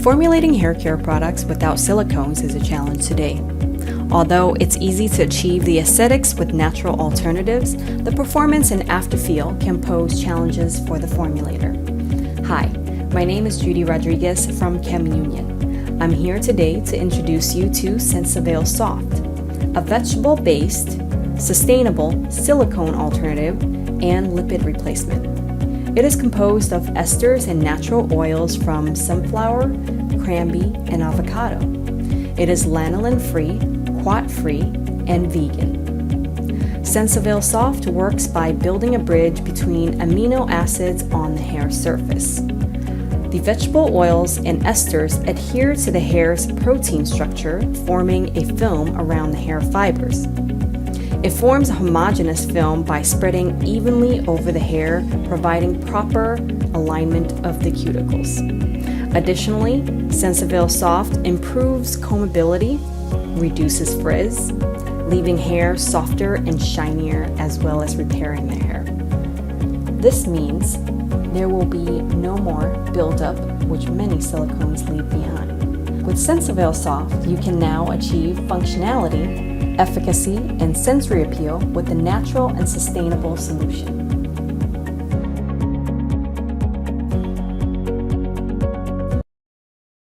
Formulating hair care products without silicones is a challenge today. Although it's easy to achieve the aesthetics with natural alternatives, the performance and afterfeel can pose challenges for the formulator. Hi, my name is Judy Rodriguez from ChemUnion. I'm here today to introduce you to Sensoveil Soft, a vegetable-based, sustainable silicone alternative and lipid replacement. It is composed of esters and natural oils from sunflower, cranberry, and avocado. It is lanolin-free, quat-free, and vegan. Sensoveil Soft works by building a bridge between amino acids on the hair surface. The vegetable oils and esters adhere to the hair's protein structure, forming a film around the hair fibers. It forms a homogeneous film by spreading evenly over the hair, providing proper alignment of the cuticles. Additionally, Sensoveil Soft improves combability, reduces frizz, leaving hair softer and shinier, as well as repairing the hair. This means there will be no more buildup, which many silicones leave behind. With Sensoveil Soft, you can now achieve functionality, efficacy, and sensory appeal with a natural and sustainable solution.